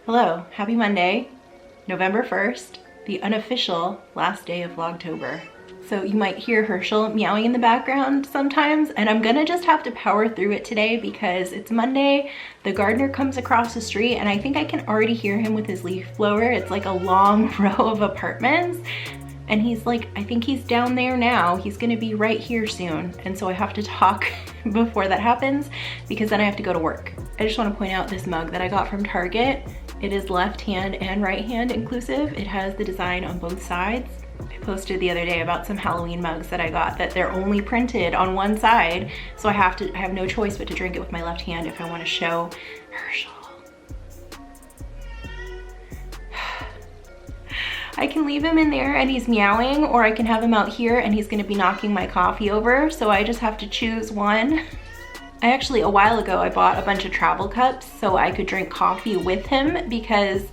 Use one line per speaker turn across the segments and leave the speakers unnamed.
Hello, happy Monday, November 1st, the unofficial last day of vlogtober. So you might hear Herschel meowing in the background sometimes, and I'm gonna just have to power through it today because it's Monday, the gardener comes across the street, and I think I can already hear him with his leaf blower. It's like a long row of apartments, and he's like, I think he's down there now. He's gonna be right here soon. And so I have to talk before that happens because then I have to go to work. I just wanna point out this mug that I got from Target. It is left hand and right hand inclusive. It has the design on both sides. I posted the other day about some Halloween mugs that I got that they're only printed on one side. So I have no choice but to drink it with my left hand if I wanna show Herschel. I can leave him in there and he's meowing, or I can have him out here and he's gonna be knocking my coffee over. So I just have to choose one. I actually, a while ago, I bought a bunch of travel cups so I could drink coffee with him because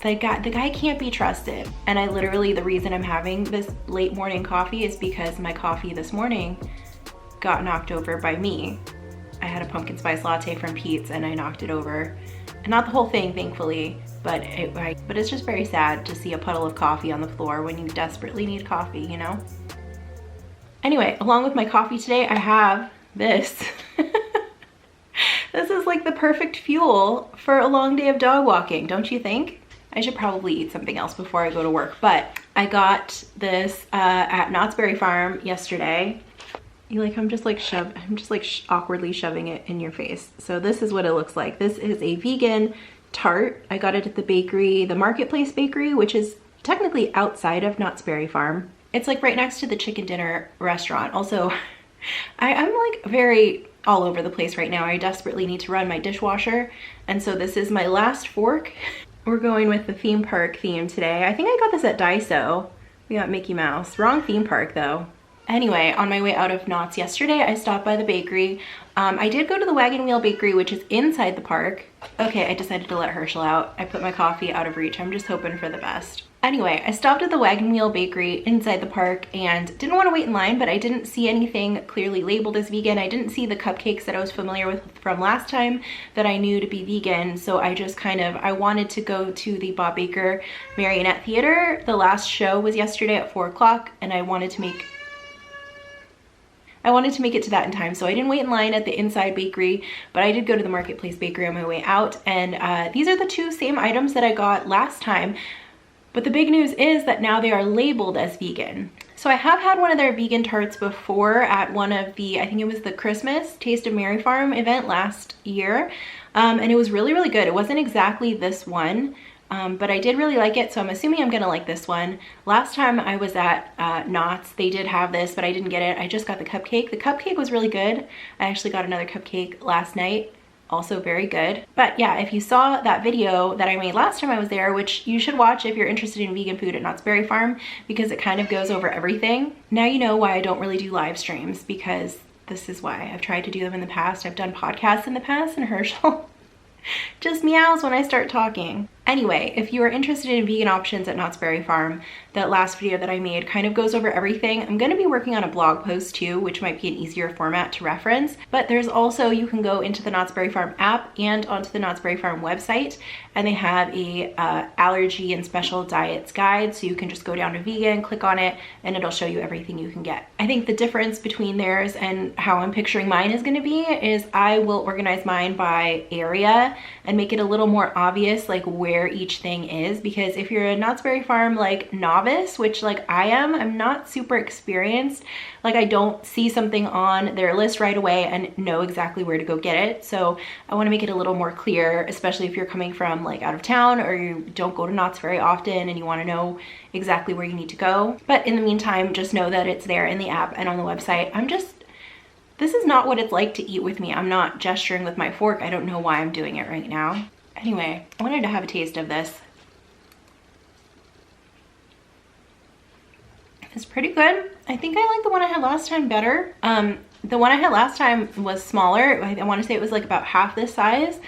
the guy can't be trusted. And I literally, the reason I'm having this late morning coffee is because my coffee this morning got knocked over by me. I had a pumpkin spice latte from Pete's and I knocked it over. And not the whole thing, thankfully, but it's just very sad to see a puddle of coffee on the floor when you desperately need coffee, you know? Anyway, along with my coffee today, I have this. This is like the perfect fuel for a long day of dog walking, don't you think? I should probably eat something else before I go to work, but I got this at Knott's Berry Farm yesterday. I'm just awkwardly shoving it in your face. So this is what it looks like. This is a vegan tart. I got it at the bakery, the Marketplace Bakery, which is technically outside of Knott's Berry Farm. It's like right next to the chicken dinner restaurant. Also, I'm like very all over the place right now. I desperately need to run my dishwasher. And so this is my last fork. We're going with the theme park theme today. I think I got this at Daiso. We got Mickey Mouse. Wrong theme park though. Anyway, on my way out of Knott's yesterday, I stopped by the bakery. I did go to the Wagon Wheel Bakery, which is inside the park. Okay, I decided to let Herschel out. I put my coffee out of reach. I'm just hoping for the best. Anyway, I stopped at the Wagon Wheel Bakery inside the park and didn't want to wait in line, but I didn't see anything clearly labeled as vegan. I didn't see the cupcakes that I was familiar with from last time that I knew to be vegan. So I just I wanted to go to the Bob Baker Marionette Theater. The last show was yesterday at 4 o'clock and I wanted to make it to that in time, so I didn't wait in line at the inside bakery, but I did go to the Marketplace Bakery on my way out, and these are the two same items that I got last time, but the big news is that now they are labeled as vegan. So I have had one of their vegan tarts before at one of the, I think it was the Christmas Taste of Mary Farm event last year, and it was really, really good. It wasn't exactly this one, but I did really like it, so I'm assuming I'm gonna like this one. Last time I was at Knott's, they did have this, but I didn't get it. I just got the cupcake. The cupcake was really good. I actually got another cupcake last night, also very good. But yeah, if you saw that video that I made last time I was there, which you should watch if you're interested in vegan food at Knott's Berry Farm, because it kind of goes over everything. Now you know why I don't really do live streams, because this is why. I've tried to do them in the past. I've done podcasts in the past, and Herschel just meows when I start talking. Anyway, if you are interested in vegan options at Knott's Berry Farm, that last video that I made kind of goes over everything. I'm going to be working on a blog post too, which might be an easier format to reference, but there's also, you can go into the Knott's Berry Farm app and onto the Knott's Berry Farm website, and they have a allergy and special diets guide, so you can just go down to vegan, click on it, and it'll show you everything you can get. I think the difference between theirs and how I'm picturing mine is going to be is I will organize mine by area and make it a little more obvious like where each thing is, because if you're a Knott's Berry Farm like novice, which like I'm not super experienced, like I don't see something on their list right away and know exactly where to go get it. So I want to make it a little more clear, especially if you're coming from like out of town or you don't go to Knott's very often and you want to know exactly where you need to go. But in the meantime, just know that it's there in the app and on the website. This is not what it's like to eat with me. I'm not gesturing with my fork. I don't know why I'm doing it right now. Anyway, I wanted to have a taste of this. It's pretty good. I think I like the one I had last time better. The one I had last time was smaller. I want to say it was like about half this size,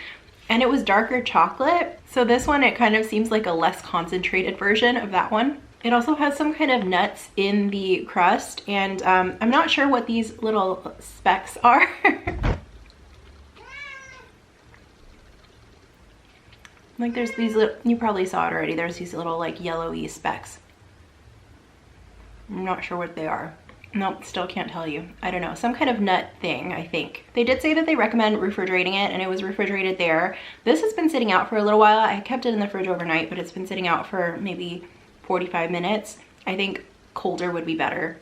and it was darker chocolate. So this one, it kind of seems like a less concentrated version of that one. It also has some kind of nuts in the crust, and I'm not sure what these little specks are. Like there's these little, you probably saw it already, there's these little like yellowy specks. I'm not sure what they are. Nope, still can't tell you. I don't know, some kind of nut thing, I think. They did say that they recommend refrigerating it, and it was refrigerated there. This has been sitting out for a little while. I kept it in the fridge overnight, but it's been sitting out for maybe 45 minutes. I think colder would be better.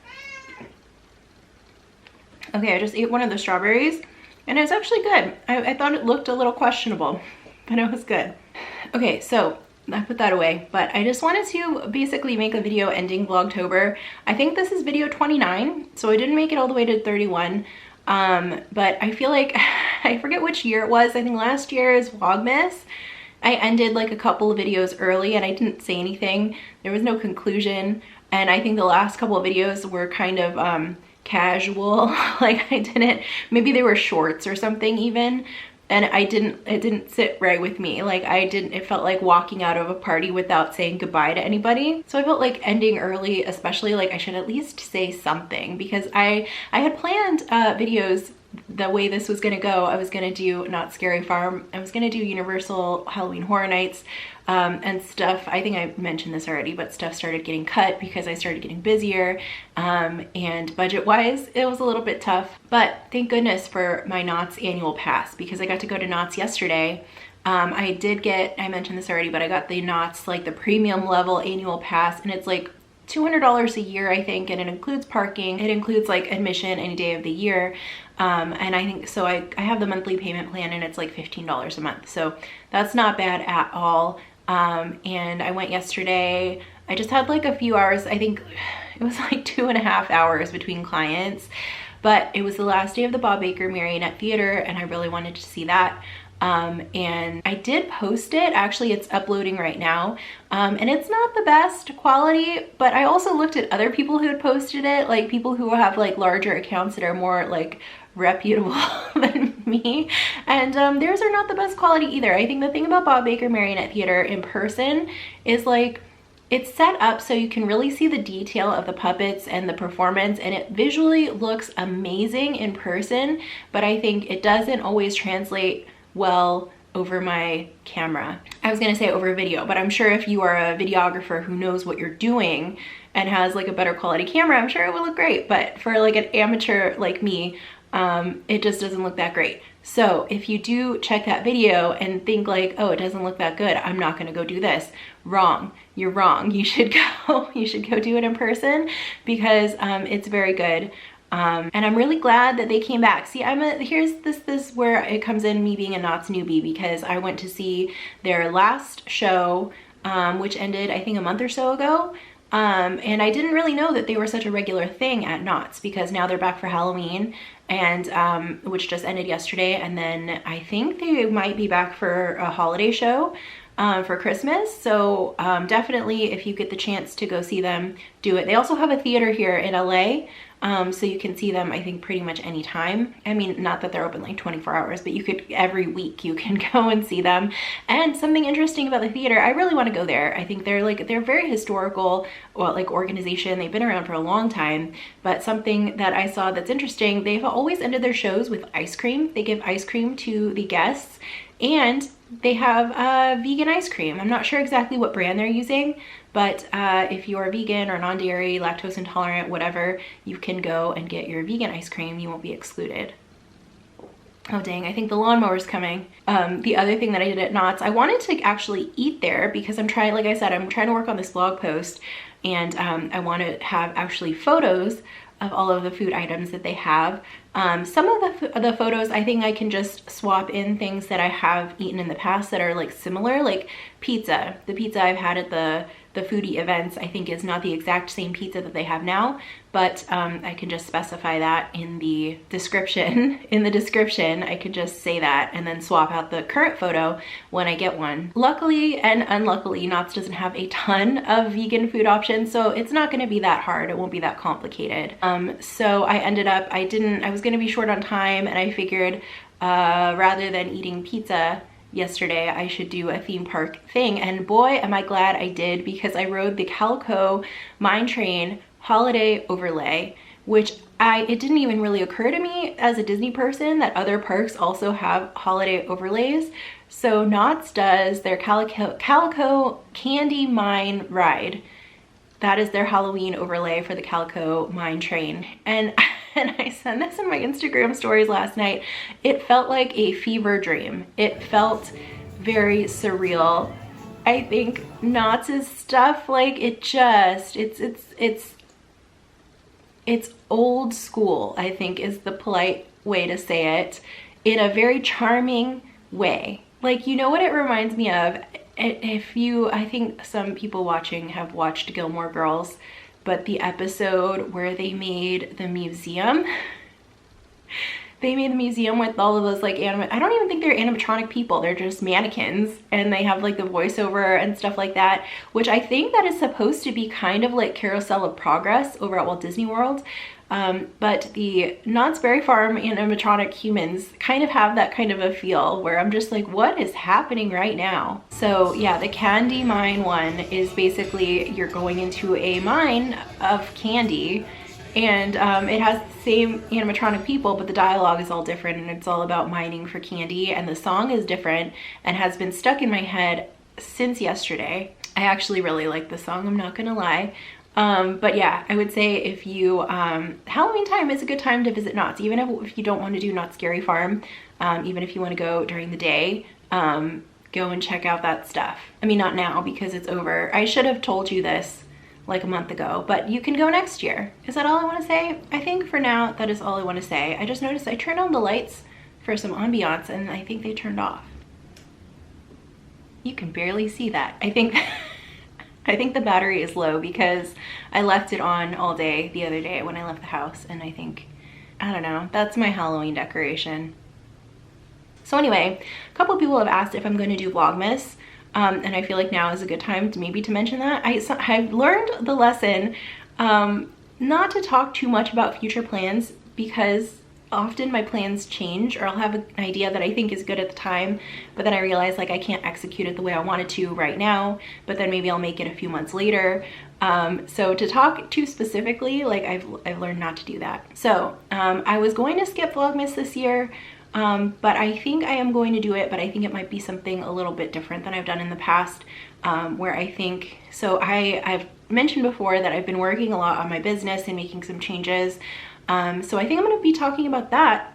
Okay, I just ate one of the strawberries, and it's actually good. I thought it looked a little questionable, but it was good. Okay, so I put that away, but I just wanted to basically make a video ending Vlogtober. I think this is video 29, so I didn't make it all the way to 31, but I feel like, I forget which year it was. I think last year's vlogmas, I ended like a couple of videos early and I didn't say anything. There was no conclusion, and I think the last couple of videos were kind of casual. Like I didn't, maybe they were shorts or something even, and it didn't sit right with me. Like it felt like walking out of a party without saying goodbye to anybody. So I felt like ending early, especially, like I should at least say something, because I had planned videos the way this was gonna go. I was gonna do Not Scary Farm, I was gonna do Universal Halloween Horror Nights, and stuff. I think I mentioned this already, but stuff started getting cut because I started getting busier, and budget-wise, it was a little bit tough. But thank goodness for my Knott's annual pass, because I got to go to Knott's yesterday. I mentioned this already, but I got the Knott's, like the premium level annual pass, and it's like $200 a year, I think, and it includes parking. It includes like admission any day of the year. And I think, so I have the monthly payment plan, and it's like $15 a month. So that's not bad at all. And I went yesterday. I just had like a few hours. I think it was like 2.5 hours between clients, but it was the last day of the Bob Baker Marionette Theater, and I really wanted to see that. And I did post it. Actually, it's uploading right now. And it's not the best quality, but I also looked at other people who had posted it, like people who have like larger accounts that are more like reputable than me, and theirs are not the best quality either. I think the thing about Bob Baker Marionette Theater in person is like, it's set up so you can really see the detail of the puppets and the performance, and it visually looks amazing in person, but I think it doesn't always translate well over my camera. I was gonna say over video, but I'm sure if you are a videographer who knows what you're doing and has like a better quality camera, I'm sure it will look great. But for like an amateur like me, it just doesn't look that great. So if you do check that video and think like, oh, it doesn't look that good, I'm not gonna go do this. Wrong, you're wrong. You should go do it in person, because it's very good. And I'm really glad that they came back. See, here's this where it comes in, me being a Knott's newbie, because I went to see their last show, which ended I think a month or so ago. And I didn't really know that they were such a regular thing at Knott's, because now they're back for Halloween, and which just ended yesterday, and then I think they might be back for a holiday show for Christmas. So definitely, if you get the chance to go see them, do it. They also have a theater here in LA, so you can see them, I think, pretty much anytime. I mean, not that they're open like 24 hours, but you could, every week you can go and see them. And something interesting about the theater, I really want to go there. I think they're very historical, well, like organization. They've been around for a long time, but something that I saw that's interesting, they've always ended their shows with ice cream. They give ice cream to the guests, and they have vegan ice cream. I'm not sure exactly what brand they're using, but if you're vegan or non-dairy, lactose intolerant, whatever, you can go and get your vegan ice cream. You won't be excluded. Oh dang, I think the lawnmower's coming. The other thing that I did at Knott's, I wanted to actually eat there, because I'm trying, like I said, I'm trying to work on this blog post, and I want to have actually photos of all of the food items that they have. Some of the photos, I think I can just swap in things that I have eaten in the past that are like similar, like pizza. The pizza I've had at the foodie events, I think, is not the exact same pizza that they have now, but I can just specify that in the description. In the description, I could just say that and then swap out the current photo when I get one. Luckily and unluckily, Knott's doesn't have a ton of vegan food options, so it's not gonna be that hard. It won't be that complicated. So I ended up, I was gonna be short on time, and I figured rather than eating pizza yesterday, I should do a theme park thing, and boy am I glad I did, because I rode the Calico Mine Train holiday overlay, which it didn't even really occur to me as a Disney person that other parks also have holiday overlays. So Knott's does their Calico Candy Mine ride. That is their Halloween overlay for the Calico Mine train. And I sent this in my Instagram stories last night. It felt like a fever dream. It felt very surreal. I think Knott's stuff, like it's old school, I think is the polite way to say it, in a very charming way. Like, you know what it reminds me of? I think some people watching have watched Gilmore Girls, but the episode where they made the museum, with all of those like I don't even think they're animatronic people, they're just mannequins, and they have like the voiceover and stuff like that, which I think that is supposed to be kind of like Carousel of Progress over at Walt Disney World. But the Knott's Berry Farm animatronic humans kind of have that kind of a feel where I'm just like, what is happening right now? So yeah, the Candy Mine one is basically you're going into a mine of candy, and it has the same animatronic people, but the dialogue is all different, and it's all about mining for candy, and the song is different and has been stuck in my head since yesterday. I actually really like the song, I'm not gonna lie. But yeah, I would say if you, Halloween time is a good time to visit Knott's, even if you don't want to do Knott's Scary Farm, even if you want to go during the day, go and check out that stuff. I mean, not now because it's over. I should have told you this like a month ago, but you can go next year. Is that all I want to say? I think for now, that is all I want to say. I just noticed I turned on the lights for some ambiance and I think they turned off. You can barely see that. I think the battery is low because I left it on all day the other day when I left the house, and I don't know, that's my Halloween decoration. So anyway, a couple of people have asked if I'm going to do Vlogmas, and I feel like now is a good time to maybe to mention that. I've learned the lesson not to talk too much about future plans, because often my plans change, or I'll have an idea that I think is good at the time, but then I realize like I can't execute it the way I wanted to right now, but then maybe I'll make it a few months later. So to talk too specifically, like I've learned not to do that. So I was going to skip Vlogmas this year, but I think I am going to do it, but I think it might be something a little bit different than I've done in the past, where I think, so I've mentioned before that I've been working a lot on my business and making some changes. So I think I'm going to be talking about that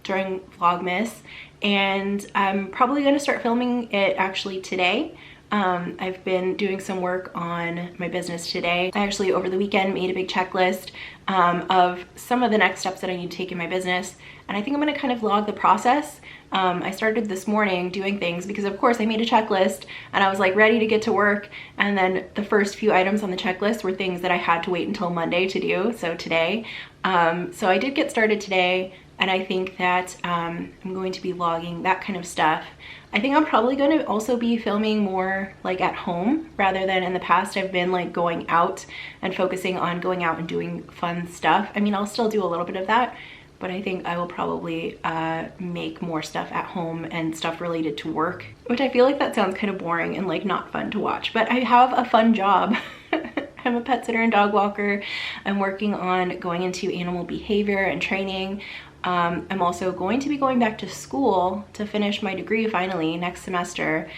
during Vlogmas, and I'm probably going to start filming it actually today. I've been doing some work on my business today. I actually over the weekend made a big checklist of some of the next steps that I need to take in my business, and I think I'm going to kind of vlog the process. I started this morning doing things because of course I made a checklist and I was like ready to get to work, and then the first few items on the checklist were things that I had to wait until Monday to do, so today. So I did get started today, and I think that I'm going to be vlogging that kind of stuff. I think I'm probably going to also be filming more like at home rather than in the past. I've been like going out and focusing on going out and doing fun stuff. I mean, I'll still do a little bit of that, but I think I will probably make more stuff at home and stuff related to work, which I feel like that sounds kind of boring and like not fun to watch, but I have a fun job. I'm a pet sitter and dog walker. I'm working on going into animal behavior and training. I'm also going to be going back to school to finish my degree finally next semester.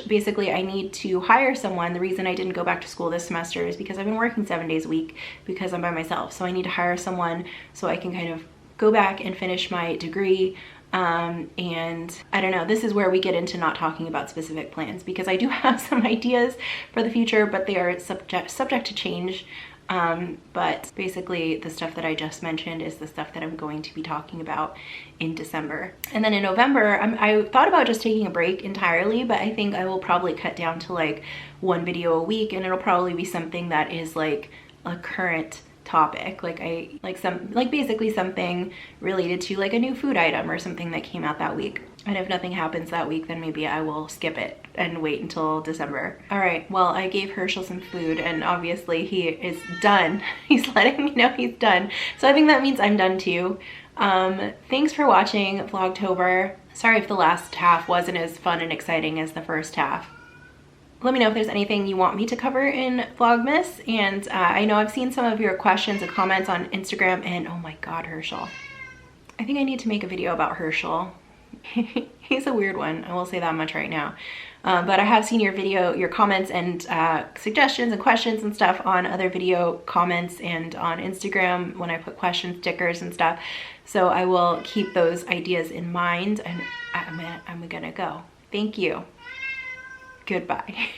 Basically I need to hire someone. The reason I didn't go back to school this semester is because I've been working 7 days a week because I'm by myself. So I need to hire someone so I can kind of go back and finish my degree. And I don't know, this is where we get into not talking about specific plans, because I do have some ideas for the future, but they are subject to change. But basically the stuff that I just mentioned is the stuff that I'm going to be talking about in December. And then in November, I thought about just taking a break entirely, but I think I will probably cut down to like 1 video a week, and it'll probably be something that is like a current topic, basically something related to like a new food item or something that came out that week. And if nothing happens that week, then maybe I will skip it and wait until December. All right, well, I gave Herschel some food and obviously he is done. He's letting me know he's done. So I think that means I'm done too. Thanks for watching Vlogtober. Sorry if the last half wasn't as fun and exciting as the first half. let me know if there's anything you want me to cover in Vlogmas. And I know I've seen some of your questions and comments on Instagram, and oh my God, Herschel. I think I need to make a video about Herschel. He's a weird one, I will say that much right now. But I have seen your comments and suggestions and questions and stuff on other video comments and on Instagram when I put question stickers and stuff. So I will keep those ideas in mind, and I'm gonna go. Thank you. Goodbye.